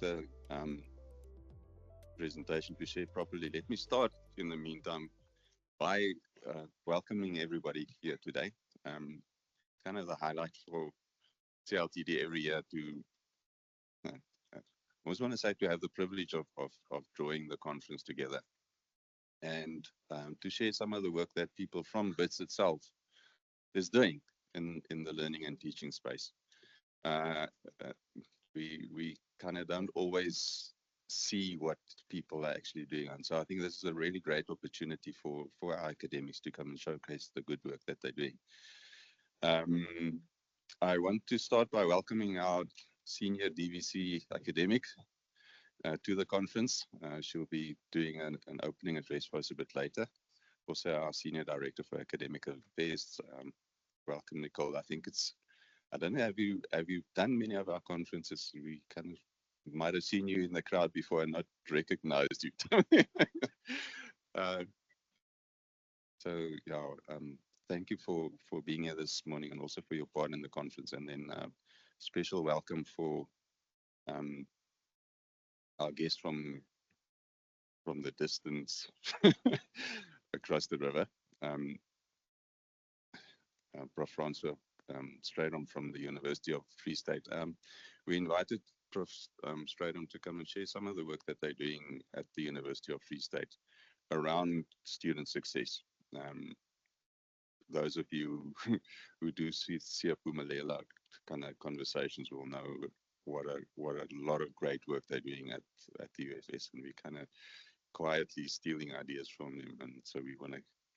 get the presentation to share properly. Let me start in the meantime by welcoming everybody here today. Kind of the highlight for CLTD every year to, I always want to say, to have the privilege of drawing the conference together and to share some of the work that people from BITS itself is doing in the learning and teaching space. We kind of don't always see what people are actually doing, and so I think this is a really great opportunity for our academics to come and showcase the good work that they're doing. I want to start by welcoming our senior DVC academic to the conference. She'll be doing an opening address for us a bit later. Also, our senior director for academic affairs. Welcome, Nicole. I don't know, have you done many of our conferences? We kind of might have seen you in the crowd before and not recognized you. Thank you for being here this morning and also for your part in the conference. And then special welcome for our guest from the distance across the river, Prof. Francois Strydom from the University of Free State. We invited Prof. Strydom to come and share some of the work that they're doing at the University of Free State around student success. Those of you who do see Siapumalela kind of conversations will know what a lot of great work they're doing at the UFS, and we kind of quietly stealing ideas from them, and so we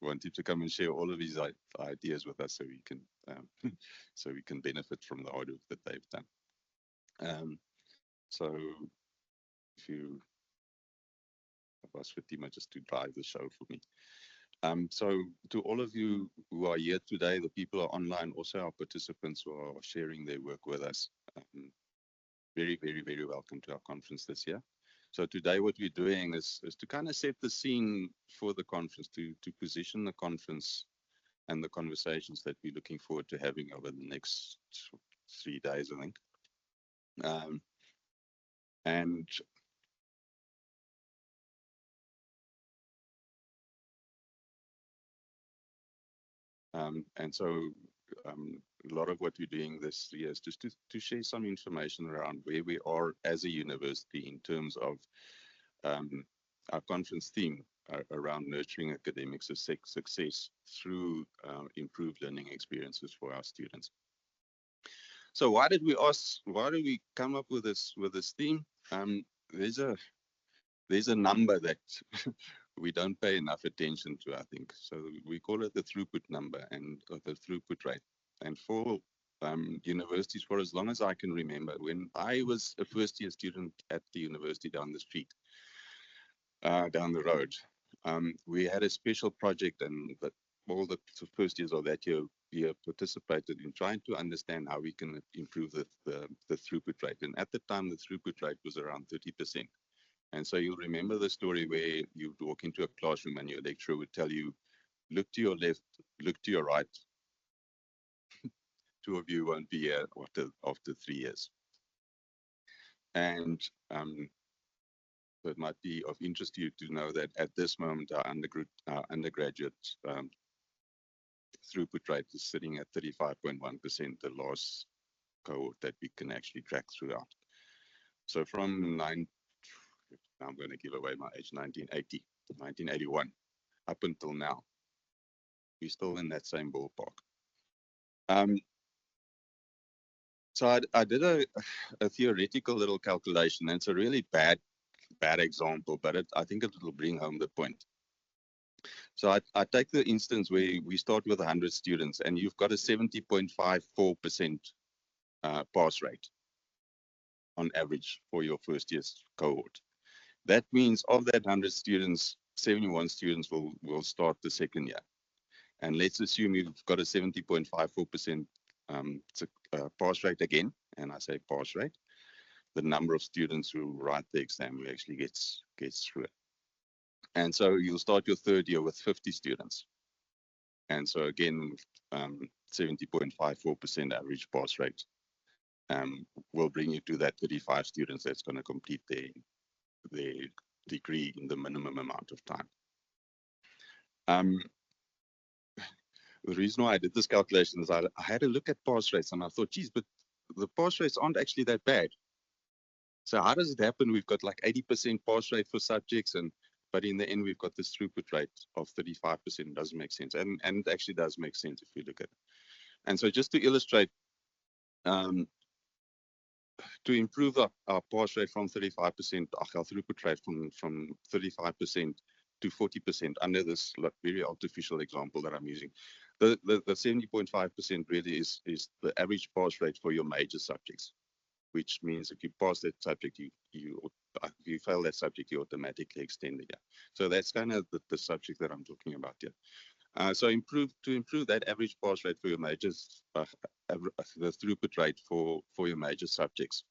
wanted to come and share all of these ideas with us so we can benefit from the hard work that they've done. So if you ask Fatima just to drive the show for me. So to all of you who are here today, the people who are online, also our participants who are sharing their work with us, very, very, very welcome to our conference this year. So today what we're doing is to kind of set the scene for the conference, to position the conference and the conversations that we're looking forward to having over the next 3 days, I think. And so a lot of what we're doing this year is just to share some information around where we are as a university in terms of our conference theme around nurturing academic success through improved learning experiences for our students. So why did we come up with this theme? There's a number that we don't pay enough attention to, I think. So we call it the throughput number and the throughput rate. And for universities, for as long as I can remember, when I was a first-year student at the university down the street, down the road, we had a special project, and all the first years of that year participated in trying to understand how we can improve the throughput rate. And at the time, the throughput rate was around 30%. And so you'll remember the story where you'd walk into a classroom and your lecturer would tell you, look to your left, look to your right. 2 of you won't be here after 3 years. And so it might be of interest to you to know that at this moment, our undergraduate throughput rate is sitting at 35.1%, the last cohort that we can actually track throughout. So from I'm going to give away my age, 1981, up until now, we're still in that same ballpark. So I did a theoretical little calculation, and it's a really bad example, but I think it will bring home the point. So I take the instance where we start with 100 students, and you've got a 70.54% pass rate on average for your first year's cohort. That means of that 100 students, 71 students will start the second year. And let's assume you've got a 70.54% pass rate again, and I say pass rate. The number of students who write the exam who actually gets through it. And so you'll start your third year with 50 students. And so again, 70.54% average pass rate. will bring you to that 35 students that's going to complete their degree in the minimum amount of time. The reason why I did this calculation is I had a look at pass rates and I thought, geez, but the pass rates aren't actually that bad. So how does it happen? We've got like 80% pass rate for subjects, but in the end, we've got this throughput rate of 35%. It doesn't make sense. And it actually does make sense if you look at it. And so just to illustrate, to improve our pass rate from 35%, our throughput rate from 35% to 40% under this very artificial example that I'm using. The 70.5% really is the average pass rate for your major subjects, which means if you pass that subject, if you fail that subject, you automatically extend it. Yeah. So that's kind of the subject that I'm talking about here. So to improve that average pass rate for your majors, the throughput rate for your major subjects.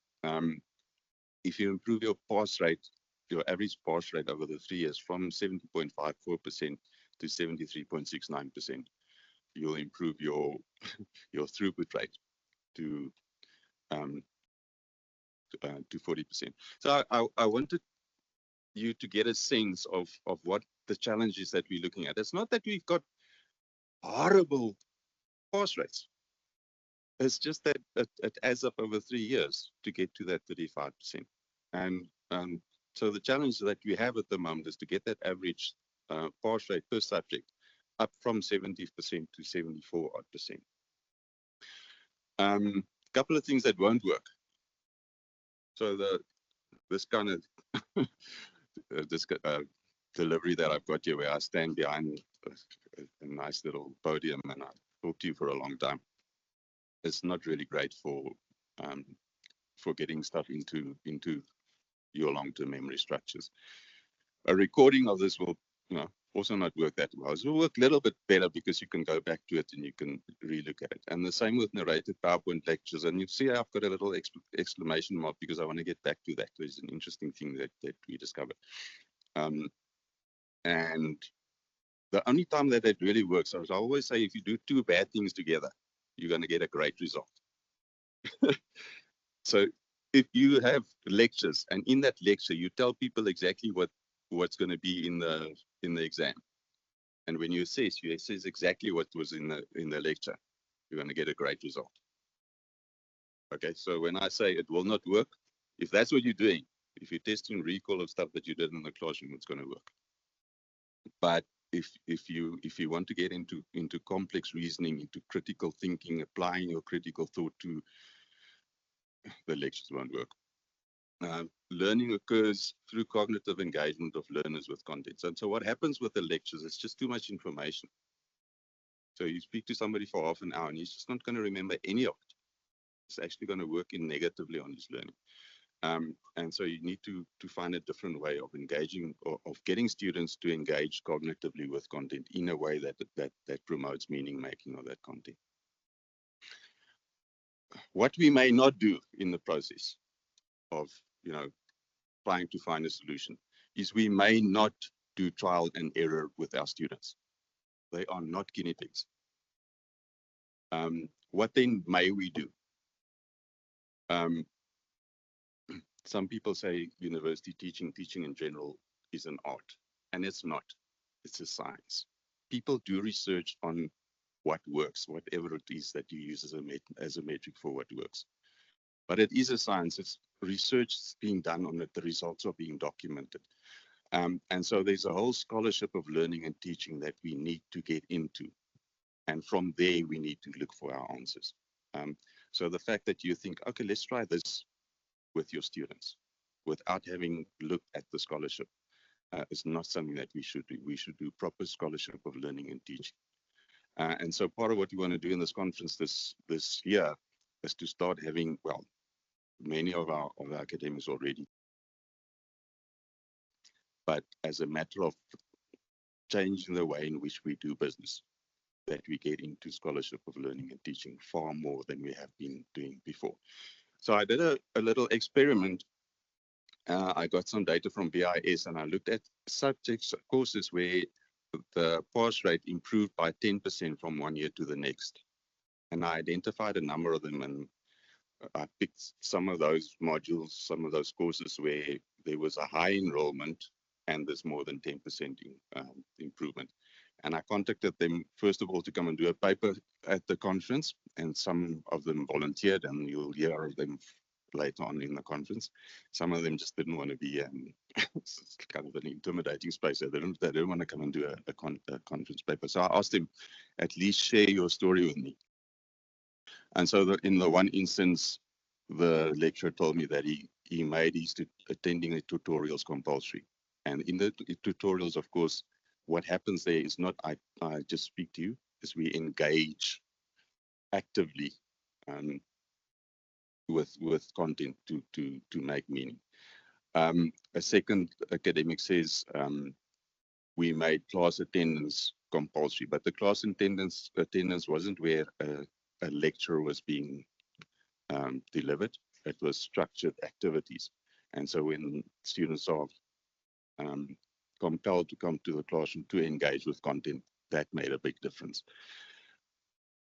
If you improve your pass rate, your average pass rate over the 3 years from 70.54% to 73.69%, you'll improve your throughput rate to 40%. So I wanted you to get a sense of what the challenges that we're looking at. It's not that we've got horrible pass rates. It's just that it adds up over 3 years to get to that 35%. And so the challenge that we have at the moment is to get that average pass rate per subject up from 70% to 74%. Couple of things that won't work. So this kind of this delivery that I've got here, where I stand behind a nice little podium and I talk to you for a long time, it's not really great for getting stuff into your long-term memory structures. A recording of this will, also not work that well. It will work a little bit better because you can go back to it and you can relook at it. And the same with narrated PowerPoint lectures. And you see I've got a little exclamation mark because I want to get back to that. There's an interesting thing that we discovered. And the only time that it really works, as I always say, if you do 2 bad things together, you're going to get a great result. So if you have lectures and in that lecture, you tell people exactly what's going to be in the exam. And when you assess exactly what was in the lecture, you're going to get a great result. Okay, so when I say it will not work, if that's what you're doing, if you're testing recall of stuff that you did in the classroom, it's going to work. But if you want to get into complex reasoning, into critical thinking, applying your critical thought to, the lectures won't work. Learning occurs through cognitive engagement of learners with content. And so what happens with the lectures, it's just too much information. So you speak to somebody for half an hour and he's just not going to remember any of it. It's actually going to work in negatively on his learning. And so you need to find a different way of engaging, or of getting students to engage cognitively with content in a way that promotes meaning making of that content. What we may not do in the process of, trying to find a solution is we may not do trial and error with our students. They are not guinea pigs. What then may we do? Some people say university teaching in general is an art, and it's not. It's a science. People do research on what works, whatever it is that you use as a metric for what works. But it is a science. It's research being done on it. The results are being documented. And so there's a whole scholarship of learning and teaching that we need to get into. And from there, we need to look for our answers. So the fact that you think, okay, let's try this with your students without having looked at the scholarship is not something that we should do. We should do proper scholarship of learning and teaching. And so part of what we want to do in this conference this year is to start having, well, many of our academics already, but as a matter of changing the way in which we do business, that we get into scholarship of learning and teaching far more than we have been doing before. So I did a little experiment. I got some data from BIS and I looked at subjects, courses where the pass rate improved by 10% from one year to the next. And I identified a number of them, and I picked some of those modules, some of those courses where there was a high enrollment and there's more than 10% improvement. And I contacted them, first of all, to come and do a paper at the conference, and some of them volunteered, and you'll hear of them later on in the conference. Some of them just didn't want to be it's kind of an intimidating space. So they don't want to come and do a conference paper. So I asked them, at least share your story with me. And so in the one instance, the lecturer told me that he made his attending the tutorials compulsory. And in the tutorials, of course, what happens there is not I just speak to you, is we engage actively with content to make meaning. A second academic says we made class attendance compulsory, but the class attendance wasn't where a lecture was being delivered. It was structured activities. And so when students are compelled to come to the classroom to engage with content, that made a big difference.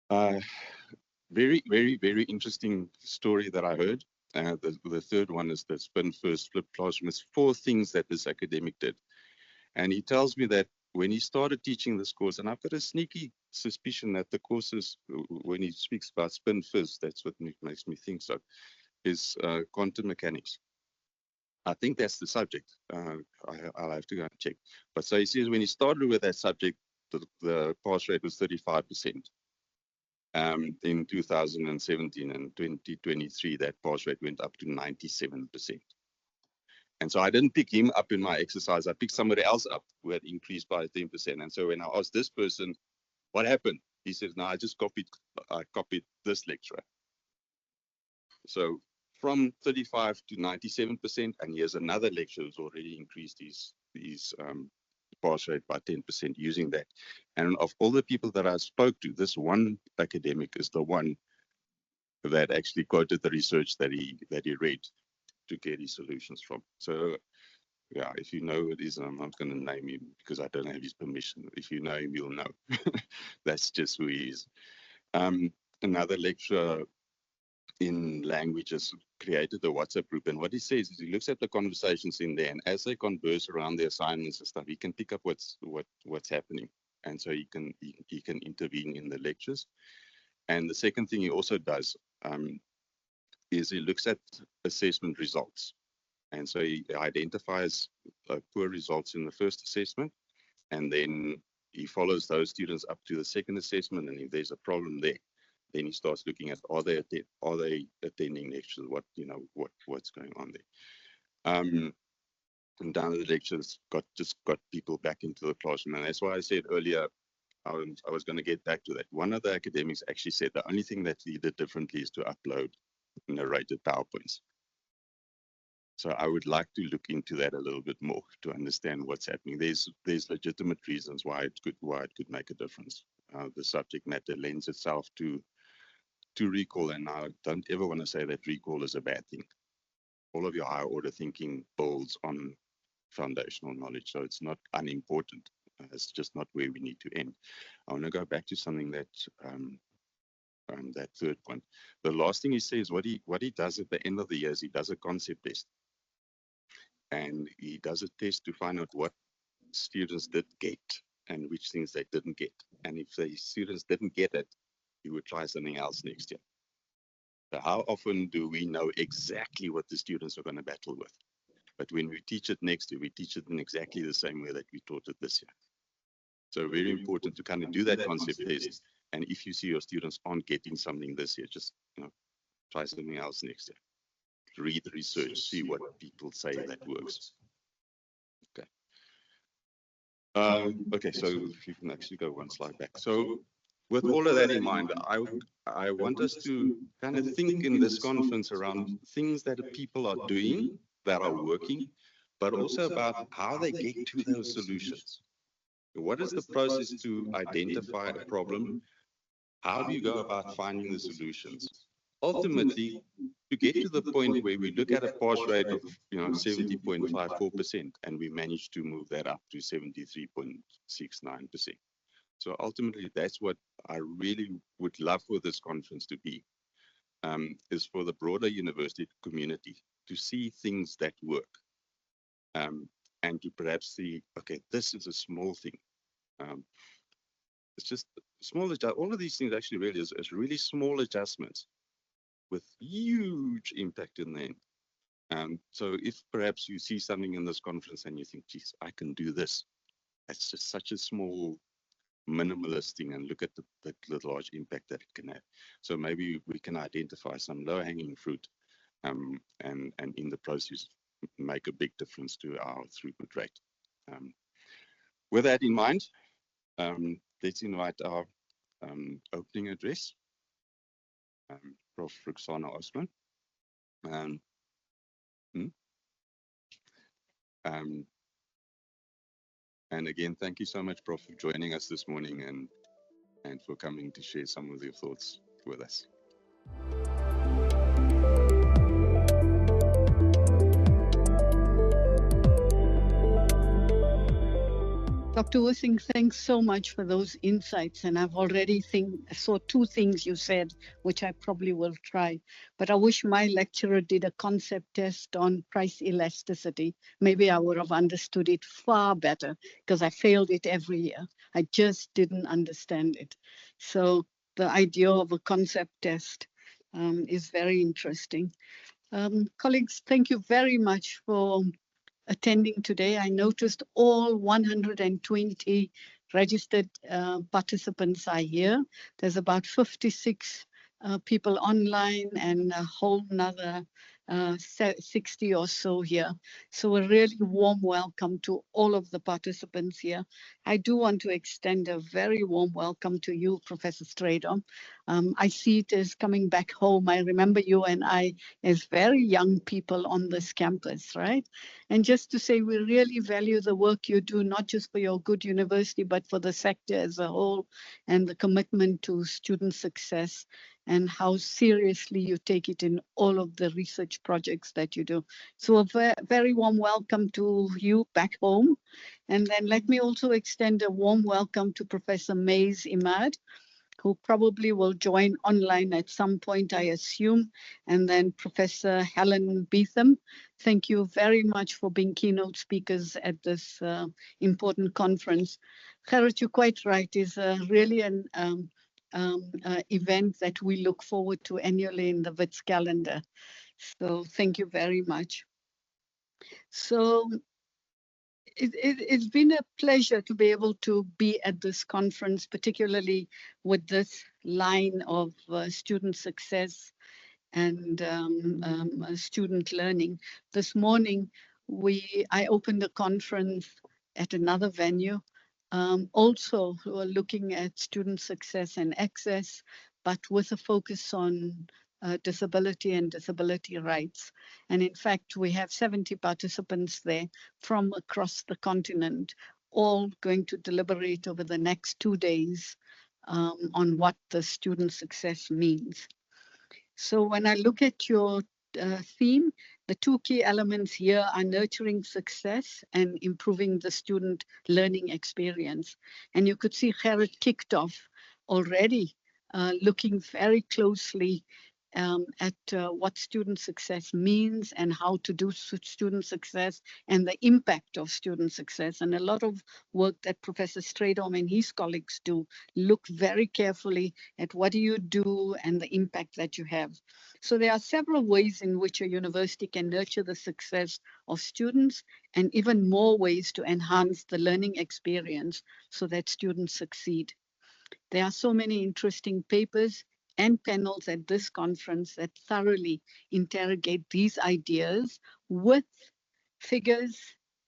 Very, very, very interesting story that I heard. The third one is the spin first flip classroom. It's 4 things that this academic did. And he tells me that when he started teaching this course, and I've got a sneaky suspicion that the courses, when he speaks about spin first, that's what makes me think so, is quantum mechanics. I think that's the subject. I'll have to go and check. But so he says when he started with that subject, the pass rate was 35%. In 2017 and 2023, that pass rate went up to 97%. And so I didn't pick him up in my exercise. I picked somebody else up who had increased by 10%. And so when I asked this person, what happened? He says, no, I copied this lecturer. So from 35 to 97%, and here's another lecturer who's already increased his pass rate by 10% using that. And of all the people that I spoke to, this one academic is the one that actually quoted the research that he read to get his solutions from. So yeah, if you know who it is, I'm not going to name him because I don't have his permission. If you know him, you'll know. That's just who he is. Another lecturer in languages created a WhatsApp group, and what he says is he looks at the conversations in there, and as they converse around the assignments and stuff, he can pick up what's happening, and so he can intervene in the lectures. And the second thing he also does is he looks at assessment results, and so he identifies poor results in the first assessment, and then he follows those students up to the second assessment, and if there's a problem there, then he starts looking at are they attending lectures? What's going on there? And down the lectures got people back into the classroom, and that's why I said earlier I was going to get back to that. One of the academics actually said the only thing that he did differently is to upload narrated PowerPoints. So I would like to look into that a little bit more to understand what's happening. There's legitimate reasons why it could make a difference. The subject matter lends itself to recall, and I don't ever want to say that recall is a bad thing. All of your higher order thinking builds on foundational knowledge, so it's not unimportant. It's just not where we need to end. I want to go back to something that that third point. The last thing he says, what he does at the end of the year is he does a concept test, and he does a test to find out what students did get and which things they didn't get. And if the students didn't get it, he would try something else next year. So how often do we know exactly what the students are going to battle with? But when we teach it next year, we teach it in exactly the same way that we taught it this year. So very important to kind of do that concept test. And if you see your students aren't getting something this year, just try something else next year. Read the research, see what people say that works. Okay. Okay, so if you can actually go one slide back. So with all of that in mind, I want us to kind of think in this conference around things that people are doing that are working, but also about how they get to those solutions. What is the process to identify a problem? How do you go about finding the solutions? Ultimately, to get to the point where we look at a pass rate of 70.54% and we manage to move that up to 73.69%. So ultimately, that's what I really would love for this conference to be. is for the broader university community to see things that work, and to perhaps see, okay, this is a small thing. It's just small. All of these things actually really is really small adjustments with huge impact in the end. So if perhaps you see something in this conference and you think, geez, I can do this, it's just such a small minimalist thing, and look at the large impact that it can have. So maybe we can identify some low-hanging fruit, and in the process make a big difference to our throughput rate. With that in mind, let's invite our opening address, Prof. Ruksana Osman. And again, thank you so much, Prof, for joining us this morning and for coming to share some of your thoughts with us. Dr. Wissing, thanks so much for those insights. And I've already saw two things you said, which I probably will try. But I wish my lecturer did a concept test on price elasticity. Maybe I would have understood it far better, because I failed it every year. I just didn't understand it. So the idea of a concept test is very interesting. Colleagues, thank you very much for attending today. I noticed all 120 registered participants are here. There's about 56 people online and a whole nother 60 or so here. So a really warm welcome to all of the participants here. I do want to extend a very warm welcome to you, Professor Strydom. I see it as coming back home. I remember you and I as very young people on this campus, right? And just to say, we really value the work you do, not just for your good university, but for the sector as a whole, and the commitment to student success, and how seriously you take it in all of the research projects that you do. So a very warm welcome to you back home. And then let me also extend a warm welcome to Professor Mays Imad, who probably will join online at some point, I assume, and then Professor Helen Beetham. Thank you very much for being keynote speakers at this important conference. Gerrit, you're quite right, is really an event that we look forward to annually in the WITS calendar. So thank you very much. So it's been a pleasure to be able to be at this conference, particularly with this line of student success and student learning. This morning, I opened a conference at another venue, also looking at student success and access, but with a focus on disability and disability rights. And in fact, we have 70 participants there from across the continent, all going to deliberate over the next 2 days on what the student success means. So when I look at your theme, the two key elements here are nurturing success and improving the student learning experience. And you could see Gerrit kicked off already, looking very closely at what student success means and how to do student success and the impact of student success. And a lot of work that Professor Strydom and his colleagues do look very carefully at what do you do and the impact that you have. So there are several ways in which a university can nurture the success of students, and even more ways to enhance the learning experience so that students succeed. There are so many interesting papers and panels at this conference that thoroughly interrogate these ideas with figures,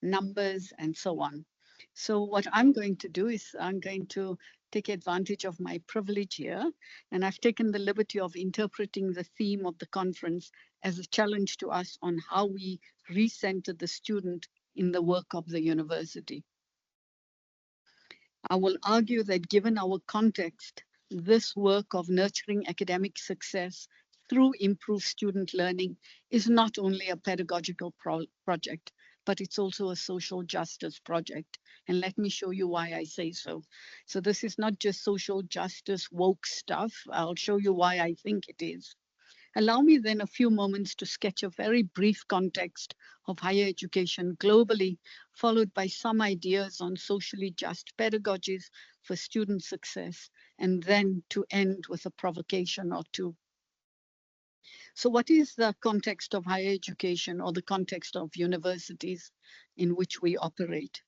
numbers, and so on. So what I'm going to do is I'm going to take advantage of my privilege here, and I've taken the liberty of interpreting the theme of the conference as a challenge to us on how we recenter the student in the work of the university. I will argue that given our context, this work of nurturing academic success through improved student learning is not only a pedagogical project, but it's also a social justice project. And let me show you why I say so. So this is not just social justice woke stuff. I'll show you why I think it is. Allow me then a few moments to sketch a very brief context of higher education globally, followed by some ideas on socially just pedagogies for student success, and then to end with a provocation or two. So what is the context of higher education, or the context of universities in which we operate?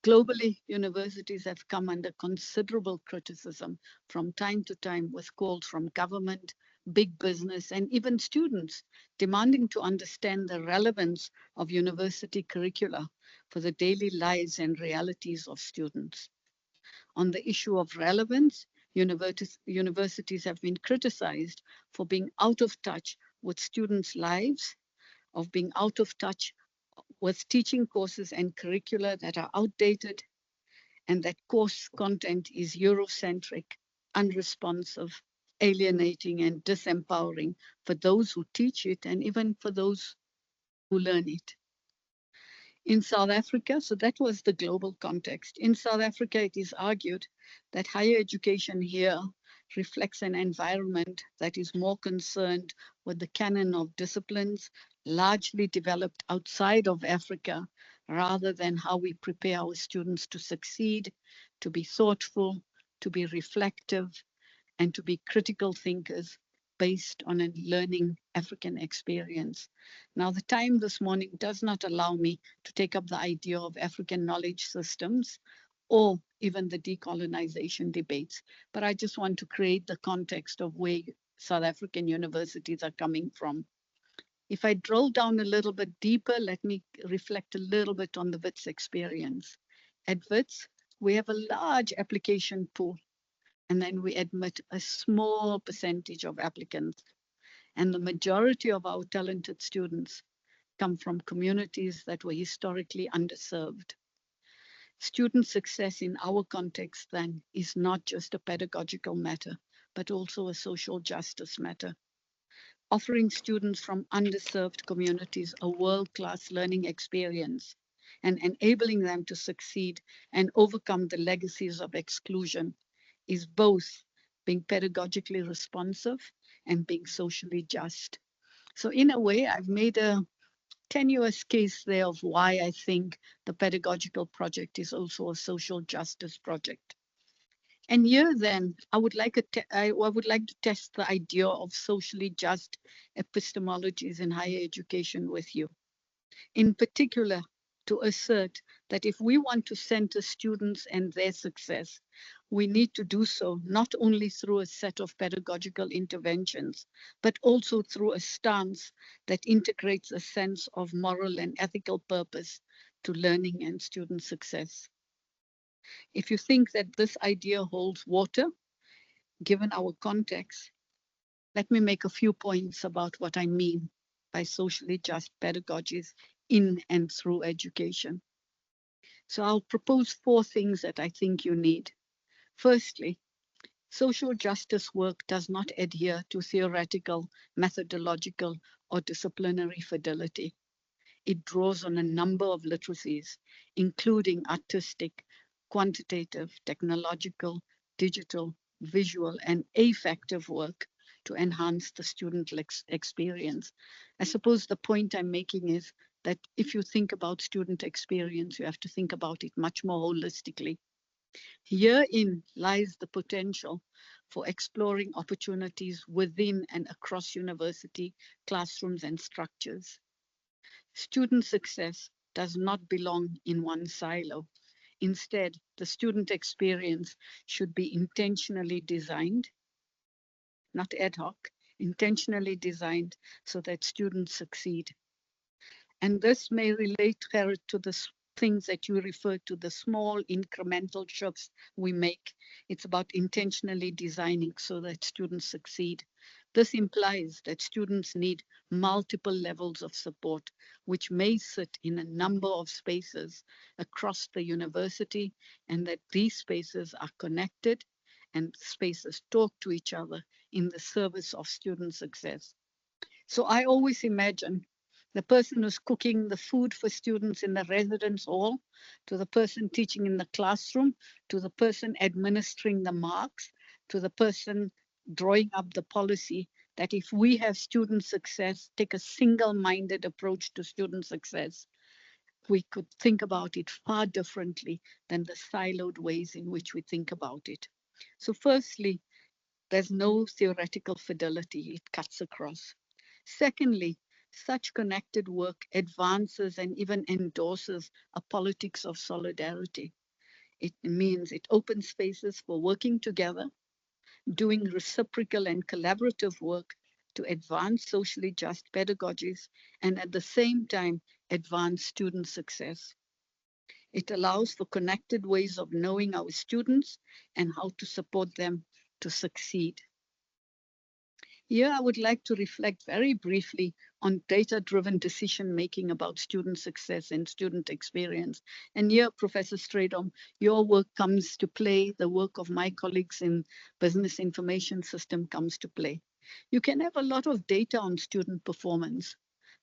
Globally, universities have come under considerable criticism from time to time, with calls from government, big business, and even students demanding to understand the relevance of university curricula for the daily lives and realities of students. On the issue of relevance, universities have been criticized for being out of touch with students' lives, of being out of touch with teaching courses and curricula that are outdated, and that course content is Eurocentric, unresponsive, alienating, and disempowering for those who teach it and even for those who learn it. In South Africa, so that was the global context. In South Africa, it is argued that higher education here reflects an environment that is more concerned with the canon of disciplines largely developed outside of Africa, rather than how we prepare our students to succeed, to be thoughtful, to be reflective, and to be critical thinkers based on a learning African experience. Now, the time this morning does not allow me to take up the idea of African knowledge systems or even the decolonization debates, but I just want to create the context of where South African universities are coming from. If I drill down a little bit deeper, let me reflect a little bit on the WITS experience. At WITS, we have a large application pool, and then we admit a small percentage of applicants. And the majority of our talented students come from communities that were historically underserved. Student success in our context then is not just a pedagogical matter, but also a social justice matter. Offering students from underserved communities a world-class learning experience and enabling them to succeed and overcome the legacies of exclusion is both being pedagogically responsive and being socially just. So in a way, I've made a tenuous case there of why I think the pedagogical project is also a social justice project. And here then, I would like to test the idea of socially just epistemologies in higher education with you. In particular, to assert that if we want to center students and their success, we need to do so not only through a set of pedagogical interventions, but also through a stance that integrates a sense of moral and ethical purpose to learning and student success. If you think that this idea holds water, given our context, let me make a few points about what I mean by socially just pedagogies in and through education. So I'll propose 4 things that I think you need. Firstly, social justice work does not adhere to theoretical, methodological, or disciplinary fidelity. It draws on a number of literacies, including artistic, quantitative, technological, digital, visual, and affective work to enhance the student experience. I suppose the point I'm making is that if you think about student experience, you have to think about it much more holistically. Herein lies the potential for exploring opportunities within and across university classrooms and structures. Student success does not belong in one silo. Instead, the student experience should be intentionally designed, not ad hoc, intentionally designed so that students succeed. And this may relate, Gerrit, to the things that you referred to, the small incremental shifts we make. It's about intentionally designing so that students succeed. This implies that students need multiple levels of support, which may sit in a number of spaces across the university, and that these spaces are connected and spaces talk to each other in the service of student success. So I always imagine the person who's cooking the food for students in the residence hall, to the person teaching in the classroom, to the person administering the marks, to the person drawing up the policy, that if we have student success, take a single-minded approach to student success, we could think about it far differently than the siloed ways in which we think about it. So firstly, there's no theoretical fidelity, it cuts across. Secondly, such connected work advances and even endorses a politics of solidarity. It means it opens spaces for working together, doing reciprocal and collaborative work to advance socially just pedagogies and at the same time advance student success. It allows for connected ways of knowing our students and how to support them to succeed. Here, I would like to reflect very briefly on data-driven decision-making about student success and student experience. And here, Professor Stradom, your work comes to play, the work of my colleagues in business information system comes to play. You can have a lot of data on student performance,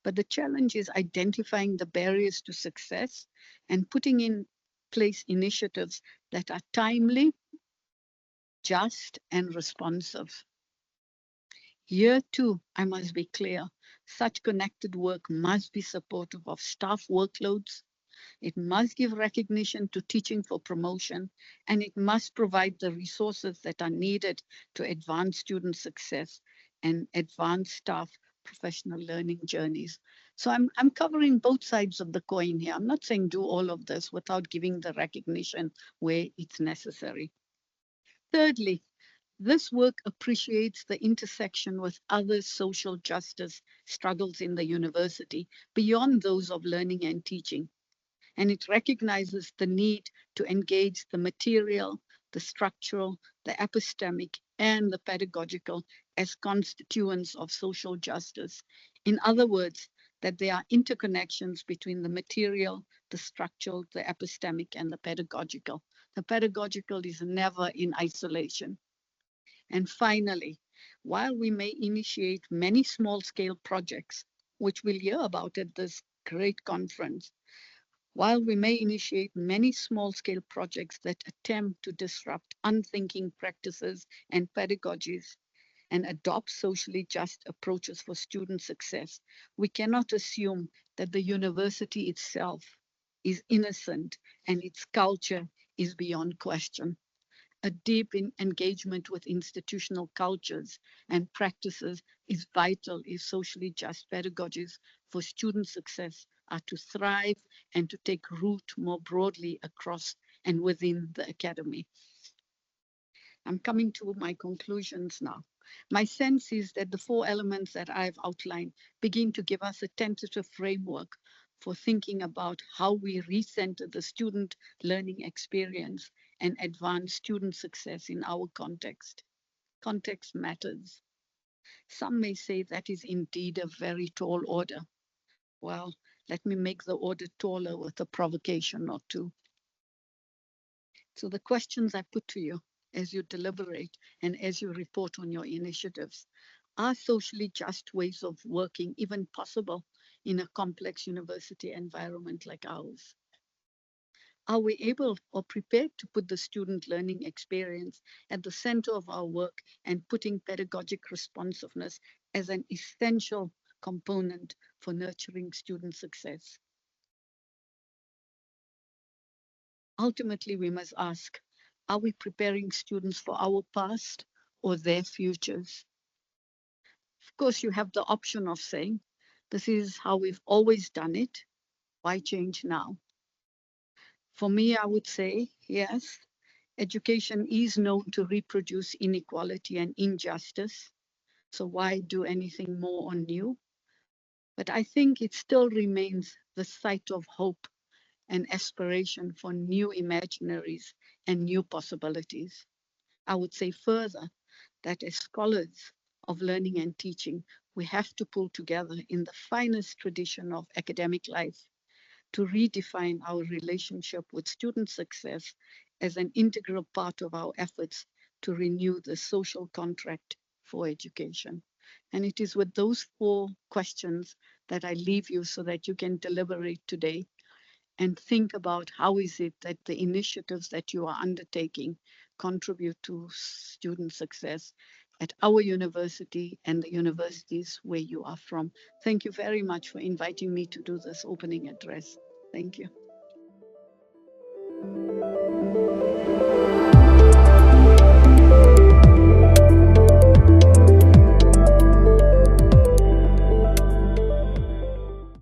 but the challenge is identifying the barriers to success and putting in place initiatives that are timely, just, and responsive. Here too, I must be clear, such connected work must be supportive of staff workloads. It must give recognition to teaching for promotion, and it must provide the resources that are needed to advance student success and advance staff professional learning journeys. So I'm covering both sides of the coin here. I'm not saying do all of this without giving the recognition where it's necessary. Thirdly, this work appreciates the intersection with other social justice struggles in the university beyond those of learning and teaching. And it recognizes the need to engage the material, the structural, the epistemic, and the pedagogical as constituents of social justice. In other words, that there are interconnections between the material, the structural, the epistemic, and the pedagogical. The pedagogical is never in isolation. And finally, while we may initiate many small-scale projects, which we'll hear about at this great conference, while we may initiate many small-scale projects that attempt to disrupt unthinking practices and pedagogies and adopt socially just approaches for student success, we cannot assume that the university itself is innocent and its culture is beyond question. A deep engagement with institutional cultures and practices is vital if socially just pedagogies for student success are to thrive and to take root more broadly across and within the academy. I'm coming to my conclusions now. My sense is that the four elements that I've outlined begin to give us a tentative framework for thinking about how we recenter the student learning experience and advance student success in our context. Context matters. Some may say that is indeed a very tall order. Well, let me make the order taller with a provocation or two. So the questions I put to you as you deliberate and as you report on your initiatives, are socially just ways of working even possible in a complex university environment like ours? Are we able or prepared to put the student learning experience at the center of our work and putting pedagogic responsiveness as an essential component for nurturing student success? Ultimately, we must ask, are we preparing students for our past or their futures? Of course, you have the option of saying, this is how we've always done it. Why change now? For me, I would say, yes, education is known to reproduce inequality and injustice. So why do anything more or new? But I think it still remains the site of hope and aspiration for new imaginaries and new possibilities. I would say further that as scholars of learning and teaching, we have to pull together in the finest tradition of academic life to redefine our relationship with student success as an integral part of our efforts to renew the social contract for education. And it is with those four questions that I leave you so that you can deliberate today and think about how is it that the initiatives that you are undertaking contribute to student success. at our university and the universities where you are from. Thank you very much for inviting me to do this opening address. Thank you.